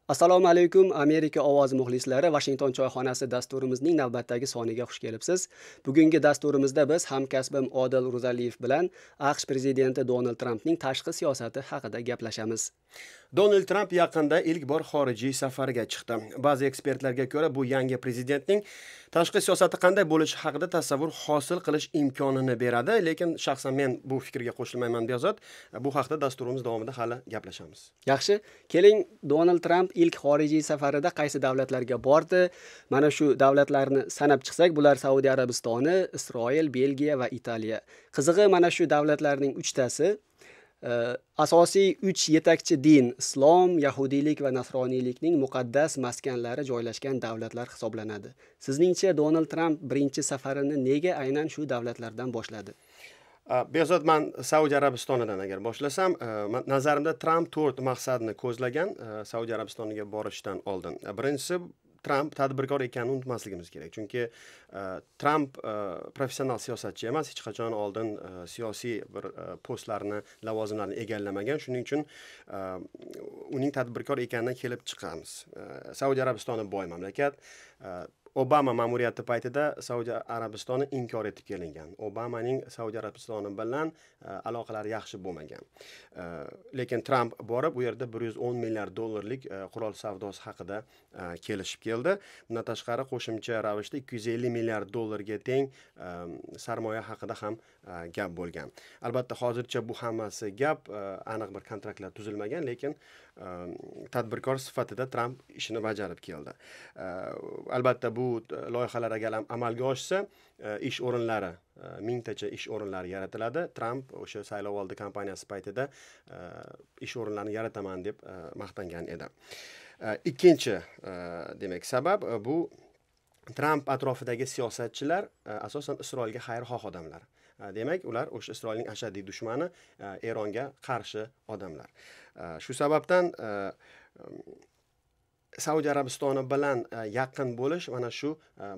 Assalomu alaykum, Amerika ovozi muxlislari. Washington choyxonasi dasturimizning navbatdagi soniga xush kelibsiz. Bugungi dasturimizda biz hamkasbim Odil Ro'zaliyev bilan AQSh prezidenti Donald Trampning tashqi siyosati haqida gaplashamiz. Donald Trump yaqinda ilk bor xorijiy safarga chiqdi. Ba'zi ekspertlarga ko'ra, bu yangi prezidentning tashqi siyosati qanday bo'lishi haqida tasavvur hosil qilish imkonini beradi, lekin shaxsan men bu fikrga qo'shilmayman Behzod. Bu haqda dasturimiz davomida hali gaplashamiz. Yaxshi, keling, Donald Trump ilk xorijiy safarida qaysi davlatlarga bordi? Mana shu davlatlarni sanab chiqsak, bular Saudiya Arabistoni, Isroil, Belgiya va Italiya. Qizig'i, mana shu davlatlarning 3tasi asosiy 3 yetakchi din islom, yahudiylik va nasroniylikning muqaddas maskanlari joylashgan davlatlar hisoblanadi. Sizningcha Donald Trump birinchi safarini nega aynan shu davlatlardan boshladi? Behzod, man Saudiya Arabistonidan agar boshlasam, nazarimda Trump 4 maqsadni ko'zlagan Saudiya Arabistoniga borishdan oldin. Birinchisi, Trump tadbirkor ekanini unutmasligimiz kerak. Chunki Trump professional siyosatchi emas, hech qachon oldin siyosiy bir postlarni, lavozimlarni egallamagan. Shuning uchun uning tadbirkor ekanidan kelib chiqamiz. Saudiya Arabistoni boy mamlakat. Obama ma'muriyati paytida Saudiya Arabistoni inkor etib kelingan. Obamaning Saudiya Arabistoni bilan aloqalari yaxshi bo'lmagan. Lekin Trump borib, u yerda 110 milliard dollarlik qurol savdosi haqida kelishib keldi. Bundan tashqari qo'shimcha ravishda 250 milliard dollarga teng sarmoya haqida ham gap bo'lgan. Albatta, hozircha bu hammasi gap, aniq bir kontraktlar tuzilmagan, lekin tadbirkor sifatida Trump ishini bajarib keldi. Albatta, bu loyihalar agar amalga oshsa, ish o'rinlari, mingtacha ish o'rinlari yaratiladi. Trump o'sha saylovoldi kampaniyasi paytida ish o'rinlarini yarataman deb maqtangan edi. Ikkinchi demak sabab bu Trump atrofidagi siyosatchilar asosan Isroilga xayrixoh odamlar. Demak, ular o'sha Isroilning ashaddiy dushmani, Eronga qarshi odamlar. Shu sababdan Saudiya Arabistoni bilan yaqin bo'lish mana shu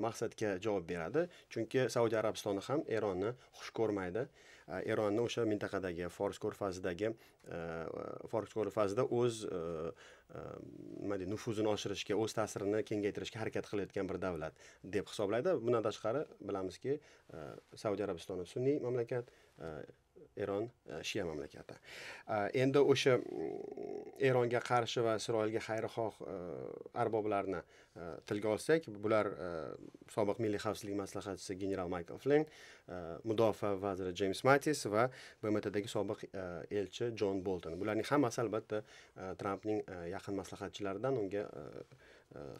maqsadga javob beradi. Chunki Saudiya Arabistoni ham Eronni xush ko'rmaydi. Eronni o'sha mintaqadagi Fors ko'rfazida o'z nufuzini oshirishga, o'z ta'sirini kengaytirishga harakat qilayotgan bir davlat deb hisoblaydi. Bundan tashqari bilamizki, Saudiya Arabistoni sunniy mamlakat, Eron shia mamlakati. Endi o'sha Eronga qarshi va Isroilga xayrixoh arboblarni tilga olsak, bular sobiq milliy xavfsizlik maslahatchisi general Michael Flynn, mudofaa vaziri James Mattis va BMTdagi sobiq elchi John Bolton. Bularning hammasi albatta Trumpning yaqin maslahatchilaridan. Unga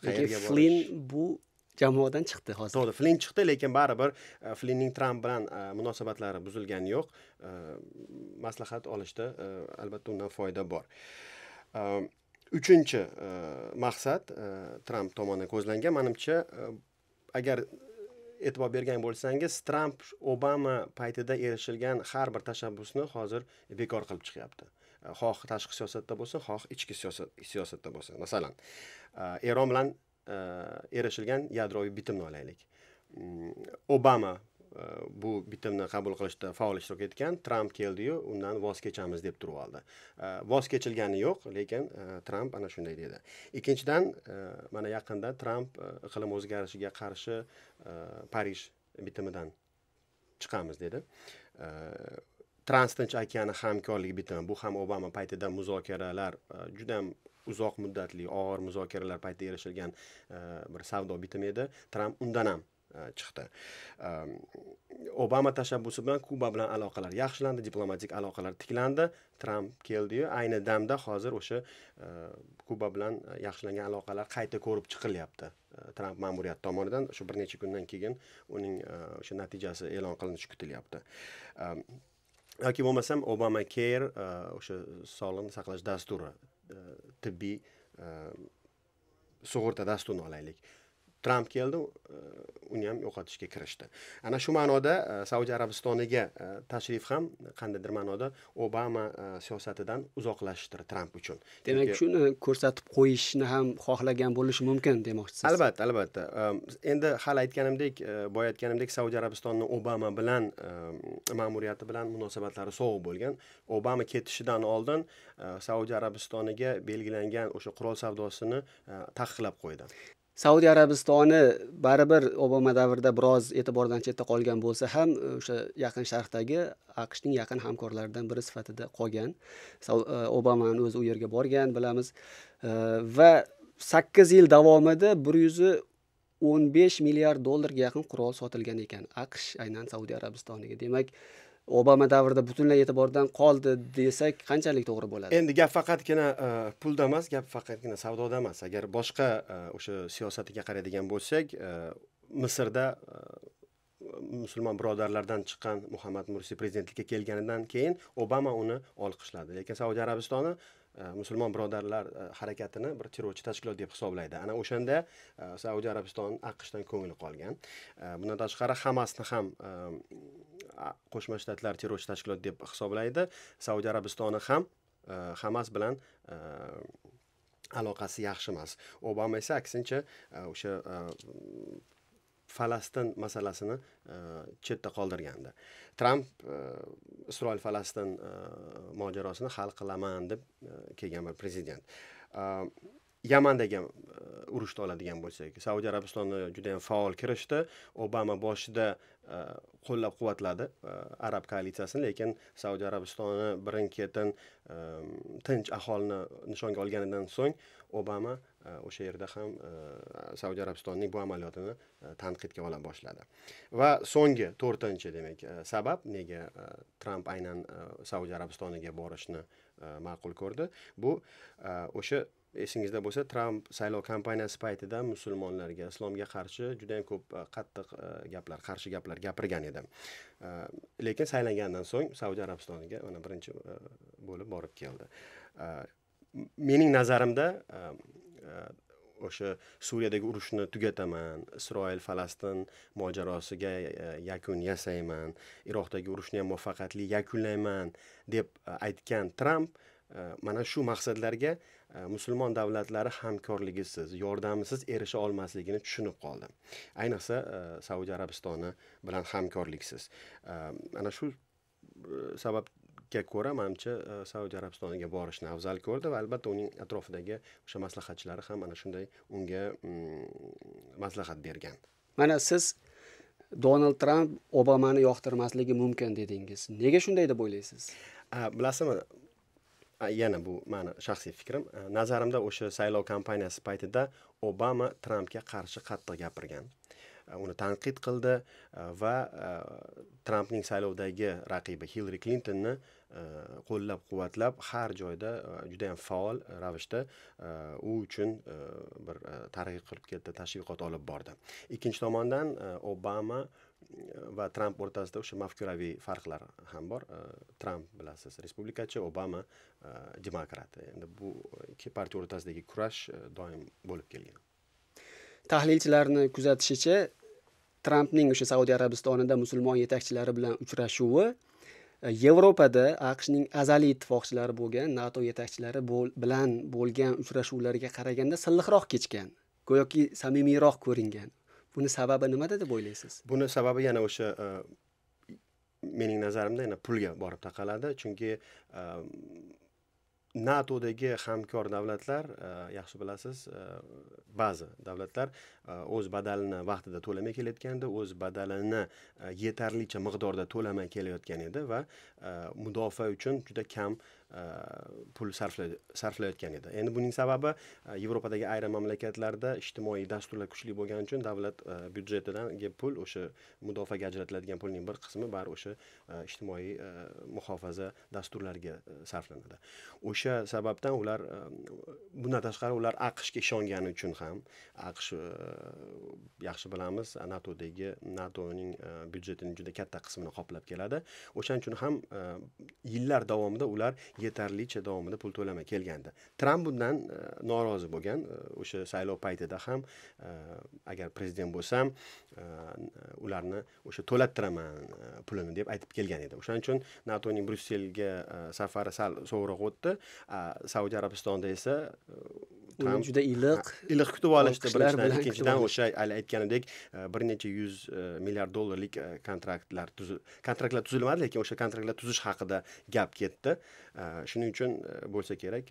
qayerga borish. Flynn bu jamoadan chiqdi hozir. To'g'ri, Flynn chiqdi, lekin baribir Flynnning Trump bilan munosabatlari buzilgani yo'q. Maslahat olishda albatta undan foyda bor. Uchinchi maqsad Trump tomonidan ko'zlangan, menimcha, agar e'tibor bergan bo'lsangiz, Trump Obama paytida erishilgan har bir tashabbusni hozir bekor qilib chiqyapti. Xoh tashqi siyosatda bo'lsin, xoh ichki siyosatda bo'lsin. Masalan, Eron bilan erishilgan yadroviy bitimni olaylik. Obama bu bitimni qabul qilishda faol ishtirok etgan, Trump keldi-yu, undan voz kechamiz deb turib oldi. Voz kechilgani yo'q, lekin Trump ana shunday dedi. Ikkinchidan, mana yaqinda Trump iqlim o'zgarishiga qarshi Parij bitimidan chiqamiz dedi. Trans-Tinch okeani hamkorligi bitimi, bu ham Obama paytida muzokaralar, juda ham uzoq muddatli, og'ir muzokaralar paytida erishilgan bir savdo bitimi edi. Trump undan ham chiqdi. Obama tashabbusi bilan Kuba bilan aloqalar yaxshilandi, diplomatik aloqalar tiklandi. Trump keldi-yu, ayni damda hozir o'sha Kuba bilan yaxshilangan aloqalar qayta ko'rib chiqilyapti. Trump ma'muriyati tomonidan shu bir necha kundan keyin uning o'sha natijasi e'lon qilinishi kutilyapti. Yoki bo'lmasam Obamacare, o'sha sog'liqni saqlash dasturi, tibbiy sug'urta dasturini olaylik. Tramp keldi, uni ham yo'qotishga kirishdi. Ana shu ma'noda Saudiya Arabistoniga tashrif ham qandaydir ma'noda Obama siyosatidan uzoqlashishdir Tramp uchun. Demak, shuni ko'rsatib qo'yishni ham xohlagan bo'lishi mumkin demoqchisiz. Albatta, albatta. Endi hali aytganimdek, boya aytganimdek, Saudiya Arabistonining Obama bilan ma'muriyati bilan munosabatlari sovuq bo'lgan. Obama ketishidan oldin Saudiya Arabistoniga belgilangan o'sha qurol savdosini taqiqlab qo'ydi. Saudiya Arabistoni baribir Obama davrida biroz e'tibordan chetda qolgan bo'lsa ham, o'sha Yaqin Sharqdagi AQShning yaqin hamkorlaridan biri sifatida qolgan. Obamaning o'zi u yerga borgan, bilamiz. Va 8 yil davomida 115 milliard dollarga yaqin qurol sotilgan ekan AQSh aynan Saudiya Arabistoniga. Demak, Obama davrida butunlay e'tibordan qoldi desak, qanchalik to'g'ri bo'ladi? Endi gap faqatgina pulda emas, gap faqatgina savdoda emas. Agar boshqa o'sha siyosatiga qaraydigan bo'lsak, Misrda musulmon birodarlardan chiqqan Muhammad Mursi prezidentlikka kelganidan keyin Obama uni olqishladi. Lekin Saudiya Arabistoni musulmon birodarlar harakatini bir terrorchi tashkilot deb hisoblaydi. Ana o'shanda Saudiya Arabistoni AQShdan ko'ngli qolgan. Bundan tashqari Hamasni ham Qo'shma Shtatlar terrorchi tashkilot deb hisoblaydi. Saudiya Arabistoni ham Hamas bilan aloqasi yaxshi emas. Obama esa aksincha o'sha Falastin masalasini chetda qoldirgandi. Tramp Isroil-Falastin mojarosini hal qilaman deb kelgan bir prezident. Yamandagi urushni oladigan bo'lsak, Saudiya Arabistoni juda ham faol kirishdi. Obama boshida qo'llab-quvvatladi arab koalitsiyasini, lekin Saudiya Arabistoni birin-ketin tinch aholini nishonga olganidan so'ng Obama o'sha yerda ham Saudiya Arabistonining bu amaliyotini tanqidga ola boshladi. Va so'nggi 4-chi demak sabab nega Tramp aynan Saudiya Arabistoniga borishni ma'qul ko'rdi, bu o'sha esingizda bo'lsa, Tramp saylov kampaniyasi paytida musulmonlarga, islomga qarshi juda ham ko'p qattiq gaplar, qarshi gaplar gapirgan edi. Lekin saylangandan so'ng Saudiya Arabistoniga mana birinchi bo'lib borib keldi. Mening nazarimda o'sha Suriyadagi urushni tugataman, Isroil-Falastin mojarosiga yakun yasayman, Iroqdagi urushni ham muvaffaqiyatli yakunlayman deb aytgan Tramp mana shu maqsadlarga musulmon davlatlari hamkorligisiz, yordamisiz erisha olmasligini tushunib qoldi. Ayniqsa Saudiya Arabistoni bilan hamkorliksiz. Ana shu sababga ko'ra menimcha Saudiya Arabistoniga borishni afzal ko'rdi va albatta uning atrofidagi o'sha maslahatchilari ham ana shunday unga maslahat bergan. Mana siz Donald Tramp Obamani yoqtirmasligi mumkin dedingiz. Nega shunday deb o'ylaysiz? Bilasizmi? Yana bu meni shaxsiy fikrim. Nazarimda o'sha saylov kampaniyasi paytida Obama Trampga qarshi qattiq gapirgan. Uni tanqid qildi va Trampning saylovdagi raqibi Hillary Clintonni qo'llab-quvvatlab har joyda juda ham faol ravishda u uchun bir targ'ib qilib ketdi, tashviqot olib bordi. Ikkinchi tomondan Obama va Tramp o'rtasida o'sha mafkuraviy farqlar ham bor. Tramp bilasiz respublikachi, Obama demokrat. Endi bu ikki partiya o'rtasidagi kurash doim bo'lib kelgan. Tahlilchilarni kuzatishicha, Trampning o'sha Saudiya Arabistonida musulmon yetakchilari bilan uchrashuvi Yevropada AQShning azaliy ittifoqchilari bo'lgan NATO yetakchilari bilan bo'lgan uchrashuvlarga qaraganda silliqroq kechgan, go'yoki samimiyroq ko'ringan. Buni sababi nimada deb o'ylaysiz? Buni sababi yana o'sha mening nazarimda yana pulga borib taqaladi, chunki NATOdagi hamkor davlatlar, yaxshi bilasiz, ba'zi davlatlar o'z badalini vaqtida to'lamay kelayotganda, o'z badalini yetarlicha miqdorda to'lamay kelayotgan edi va mudofaa uchun juda kam pul sarflayotgan edi. Endi buning sababi Yevropadagi ayrim mamlakatlarda ijtimoiy dasturlar kuchli bo'lgani uchun davlat byudjetidan pul, o'sha mudofaaga ajratiladigan pulning bir qismi bari o'sha ijtimoiy muhofaza dasturlariga sarflanadi. O'sha sababdan ular, bundan tashqari ular AQShga ishongani uchun ham, AQSh yaxshi bilamiz, NATOning byudjetining juda katta qismini qoplab keladi. O'shaning uchun ham yillar davomida ular yetarlicha davomida pul to'lamay kelgandi. Tramp bundan norozi bo'lgan. O'sha saylov paytida ham agar prezident bo'lsam, ularni o'sha to'lattiraman pulini deb aytib kelgan edi. O'shaning uchun NATOning Bryusselga safari sal so'roq o'tdi. Saudiya Arabistonida esa Tramp juda iliq kutib olishdi. Birinchidan, ikkinchidan o'sha aytganidek bir necha 100 milliard dollarlik kontraktlar tuzilmadi, lekin o'sha kontraktlar tuzish haqida gap ketdi. Shuning uchun bo'lsa kerak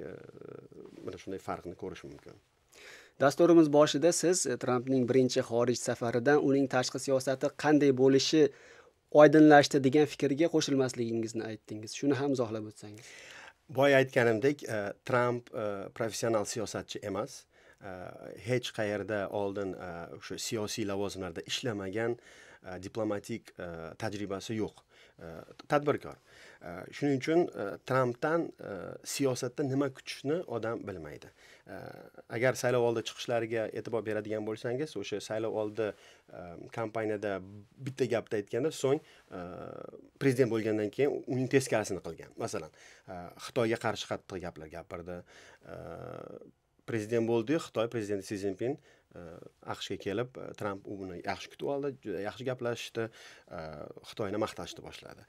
mana shunday farqni ko'rish mumkin. Dasturimiz boshida siz Trampning birinchi xorij safaridan uning tashqi siyosati qanday bo'lishi oydinlashdi degan fikrga qo'shilmasligingizni aytdingiz. Shuni ham izohlab o'tsangiz. Boya aytganimdek, Tramp professional siyosatchi emas. Hech qayerda oldin o'sha siyosiy lavozimlarda ishlamagan, diplomatik tajribasi yo'q. Tadbirkor. Shuning uchun Trampdan siyosatda nima kutishni odam bilmaydi. Agar saylov oldi chiqishlariga e'tibor beradigan bo'lsangiz, o'sha saylov oldi kampaniyada bitta gapni aytganda, so'ng prezident bo'lgandan keyin uning teskarisini qilgan. Masalan, Xitoyga qarshi qattiq gaplar gapirdi. Prezident bo'ldi, Xitoy prezidenti Si Szinpin AQShga kelib, Tramp uni yaxshi kutib oldi, juda yaxshi gaplashishdi, Xitoyni maqtashni boshladi.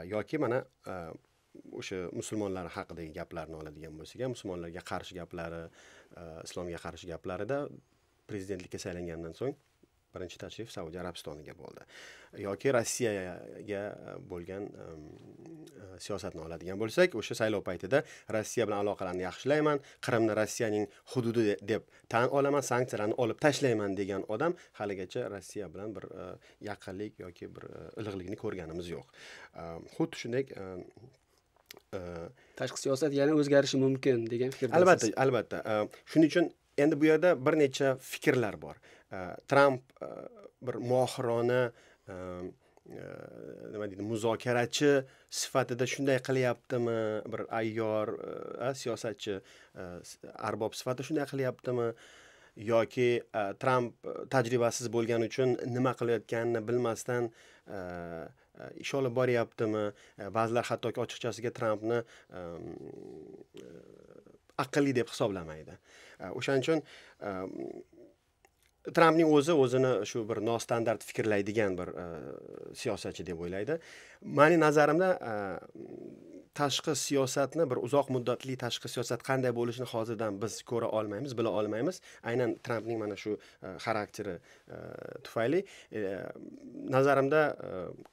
Yoki mana o'sha musulmonlar haqidagi gaplarni oladigan bo'lsak, musulmonlarga qarshi gaplari, islomga qarshi gaplarida prezidentlikka saylangandan so'ng birinchi tashrif Saudiya Arabistoniga bo'ldi. Yoki Rossiyaga bo'lgan siyosatni oladigan bo'lsak, o'sha saylov paytida Rossiya bilan aloqalarni yaxshilayman, Qrimni Rossiyaning hududi deb tan olaman, sanksiyalarni olib tashlayman degan odam haligacha Rossiya bilan bir yaqinlik yoki bir iliqlikni ko'rganimiz yo'q. Xuddi shunday tashqi siyosat yana o'zgarishi mumkin degan fikrdasiz. Albatta. Shuning uchun endi bu yerda bir necha fikrlar bor. Tramp bir mohirona nima deydi, muzokarachi sifatida shunday qilyaptimi, bir ayyor siyosatchi arbob sifatida shunday qilyaptimi, yoki Tramp tajribasiz bo'lgani uchun nima qilayotganini bilmasdan ish olib boryaptimi? Ba'zilar hattoki ochiqchasiga Trampni aqlli deb hisoblamaydi. O'shaning uchun Trampning o'zini shu bir nostandart fikrlaydigan bir siyosatchi deb o'ylaydi. Mening nazarimda tashqi siyosatni, bir uzoq muddatli tashqi siyosat qanday bo'lishini hozirdan biz ko'ra olmaymiz, bila olmaymiz. Aynan Trampning mana shu xarakteri tufayli nazarimda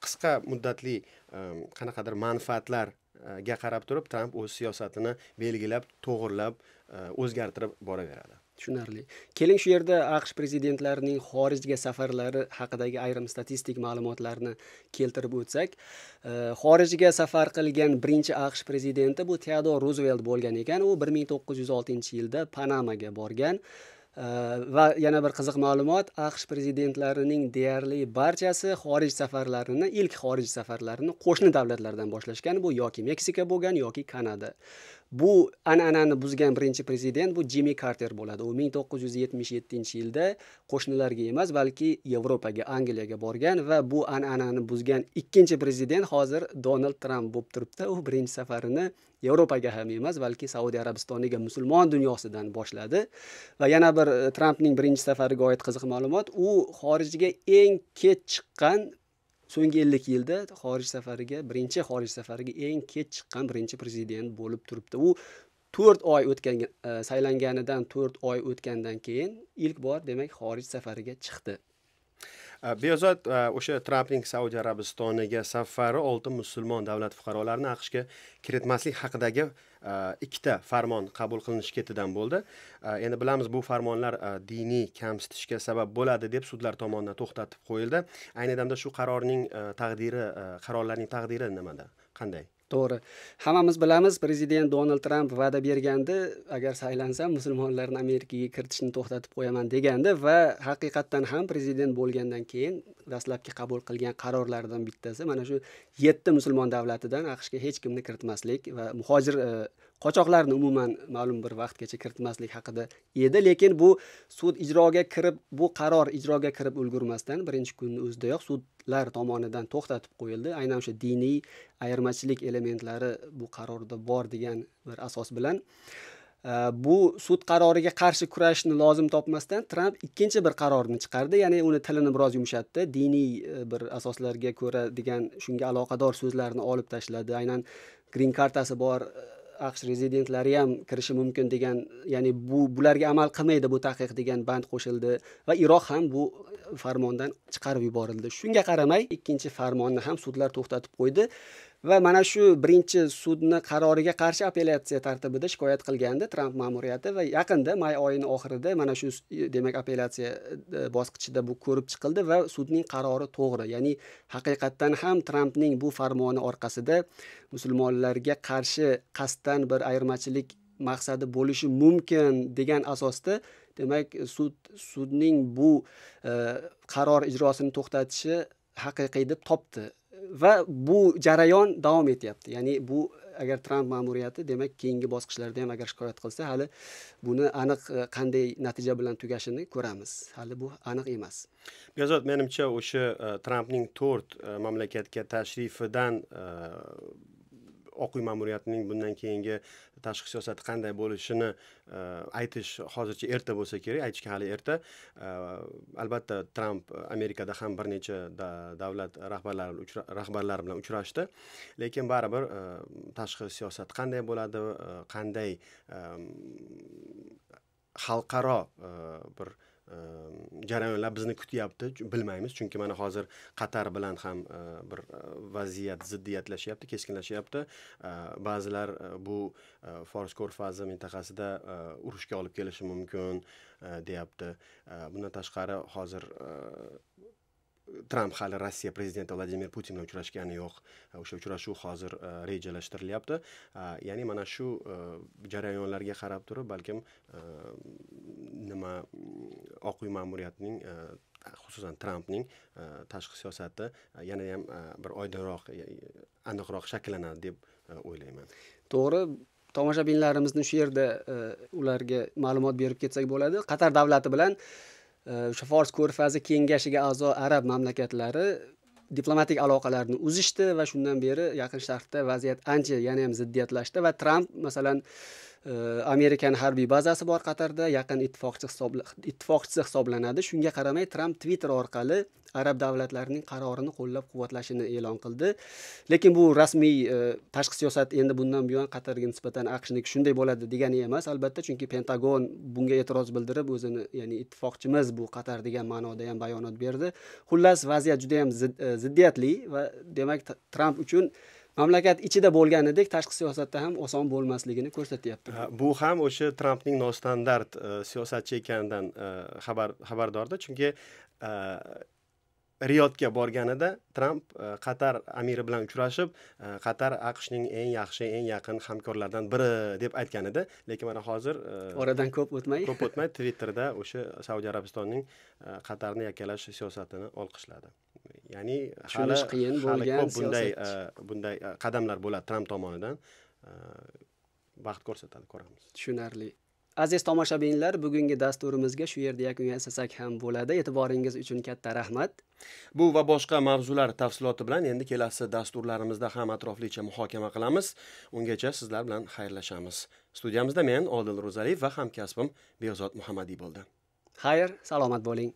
qisqa muddatli qanaqadir manfaatlarga qarab turib Tramp o'z siyosatini belgilab, to'g'irlab, o'zgartirib boraveradi. Tushunarli. Keling shu yerda AQSh prezidentlarining xorijga safarlari haqidagi ayrim statistik ma'lumotlarni keltirib o'tsak, xorijga safar qilgan birinchi AQSh prezidenti bu Theodore Roosevelt bo'lgan ekan. U 1906-yilda Panamaga borgan. Va yana bir qiziq ma'lumot, AQSh prezidentlarining deyarli barchasi ilk xorij safarlarini qo'shni davlatlardan boshlashgan. Bu yoki Meksika bo'lgan yoki Kanada. Bu an'anani buzgan birinchi prezident bu Jimmy Carter bo'ladi. U 1977-yilda qo'shnilarga emas, balki Yevropaga, Angliyaga borgan va bu an'anani buzgan ikkinchi prezident hozir Donald Trump bo'lib turibdi. U birinchi safarini Yevropaga ham emas, balki Saudiya Arabistoniga, musulmon dunyosidan boshladi. Va yana bir Trampning birinchi safariga oid qiziq ma'lumot, u xorijga eng kech chiqqan, so'nggi 50 yilda birinchi xorij safariga eng kech chiqqan birinchi prezident bo'lib turibdi. U 4 oy saylanganidan 4 oy o'tgandan keyin ilk bor demak xorij safariga chiqdi. Beyozod o'sha Trampning Saudiya Arabistoniga safari 6 musulmon davlat fuqarolarini AQShga kiritmaslik haqidagi ikkita farmon qabul qilinishi ketidan bo'ldi. Endi bilamiz, bu farmonlar diniy kamsitishga sabab bo'ladi deb sudlar tomonidan to'xtatib qo'yildi. Ayni damda shu qarorlarning taqdiri nimada? Qanday? To'g'ri. Hammamiz bilamiz, prezident Donald Trump va'da bergandi, agar saylansam musulmonlarni Amerikaga kiritishni to'xtatib qo'yaman degandi va haqiqatdan ham prezident bo'lgandan keyin dastlabki qabul qilgan qarorlardan bittasi mana shu 7 musulmon davlatidan AQShga hech kimni kiritmaslik va muhojir qochoqlarni umuman ma'lum bir vaqtgacha kiritmaslik haqida edi, lekin bu sud ijroga kirib, bu qaror ijroga kirib ulgurmasdan birinchi kunning o'zidayoq sudlar tomonidan to'xtatib qo'yildi. Aynan o'sha diniy ayirmachilik elementlari bu qarorda bor degan bir asos bilan bu sud qaroriga qarshi kurashni lozim topmasdan Tramp ikkinchi bir qarorni chiqardi, ya'ni uni tilini biroz yumshatdi, diniy bir asoslarga ko'ra degan shunga aloqador so'zlarni olib tashladi. Aynan green kartasi bor AQSh rezidentlari ham kirishi mumkin degan, ya'ni bularga amal qilmaydi bu taqiq degan band qo'shildi va Iroq ham bu farmondan chiqarib yuborildi. Shunga qaramay ikkinchi farmonni ham sudlar to'xtatib qo'ydi va mana shu birinchi sudni qaroriga qarshi apellyatsiya tartibida shikoyat qilgandi Tramp ma'muriyati va yaqinda may oyining oxirida mana shu demak apellyatsiya bosqichida bu ko'rib chiqildi va sudning qarori to'g'ri. Ya'ni haqiqatdan ham Trampning bu farmoni orqasida musulmonlarga qarshi qasddan bir ayirmachilik maqsadi bo'lishi mumkin degan asosda demak sudning bu qaror ijrosini to'xtatishi haqiqiy deb topdi. Va bu jarayon davom etyapti. Ya'ni bu agar Tramp ma'muriyati demak keyingi bosqichlarda ham agar shikoyat qilsa, hali buni aniq qanday natija bilan tugashini ko'ramiz. Hali bu aniq emas. Behzod, menimcha o'sha Trampning 4 mamlakatga tashrifidan Oq uy ma'muriyatining bundan keyingi tashqi siyosati qanday bo'lishini aytish hozircha erta bo'lsa kerak, aytishga hali erta. Albatta Tramp Amerikada ham bir necha davlat rahbarlari bilan uchrashdi, lekin baribir tashqi siyosat qanday bo'ladi, qanday xalqaro bir jarayonlar bizni kutyapti bilmaymiz, chunki mana hozir Qatar bilan ham bir vaziyat ziddiyatlashyapti, keskinlashyapti. Ba'zilar bu Fors ko'rfazi mintaqasida urushga olib kelishi mumkin deyapti. Bundan tashqari hozir Tramp hali Rossiya prezidenti Vladimir Putin bilan uchrashgani yo'q. O'sha uchrashuv hozir rejalashtirilyapti. Ya'ni mana shu jarayonlarga qarab turib balkim nima Oq uy ma'muriyatining xususan Trampning tashqi siyosati yana ham bir oydinroq, aniqroq shakllanadi deb o'ylayman. To'g'ri, tomoshabinlarimizni shu yerda ularga ma'lumot berib ketsak bo'ladi. Qatar davlati bilan o'sha Fors ko'rfazi kengashiga a'zo arab mamlakatlari diplomatik aloqalarni uzishdi va shundan beri Yaqin Sharqda vaziyat ancha yana ham ziddiyatlashdi va Tramp masalan Amerikan harbiy bazasi bor Qatarda, yaqin ittifoqchisi hisoblanadi. Shunga qaramay Tramp Twitter orqali arab davlatlarining qarorini qo'llab-quvvatlashini e'lon qildi. Lekin bu rasmiy tashqi siyosat endi bundan buyon Qatarga nisbatan AQShniki shunday bo'ladi degani emas, albatta, chunki Pentagon bunga e'tiroz bildirib o'zini, ya'ni ittifoqchimiz bu Qatar degan ma'noda ham bayonot berdi. Xullas, vaziyat juda ham ziddiyatli va demak Tramp uchun mamlakat ichida bo'lganidek tashqi siyosatda ham oson bo'lmasligini ko'rsatyapti. Bu ham o'sha Trampning nostandart siyosatchi ekanidan xabardorda, chunki Riyodga borganida Tramp Qatar amiri bilan uchrashib, Qatar AQShning eng yaxshi, eng yaqin hamkorlaridan biri deb aytgan edi, lekin mana hozir oradan ko'p o'tmay Twitterda o'sha Saudiya Arabistonning Qatarni yakkalash siyosatini olqishladi. Ya'ni hali qiyin bo'lgan bunday qadamlar bo'ladi Tramp tomonidan. Vaqt ko'rsatadi, ko'ramiz. Tushunarli. Aziz tomoshabinlar, bugungi dasturimizga shu yerda yakun yasasak ham bo'ladi. E'tiboringiz uchun katta rahmat. Bu va boshqa mavzular tafsiloti bilan endi kelasi dasturlarimizda ham atroflicha muhokama qilamiz. Ungacha sizlar bilan xayrlashamiz. Studiyamizda men Odil Ro'zaliyev va hamkasbim Behzod Muhammadiy bo'ldi. Xayr, salomat bo'ling.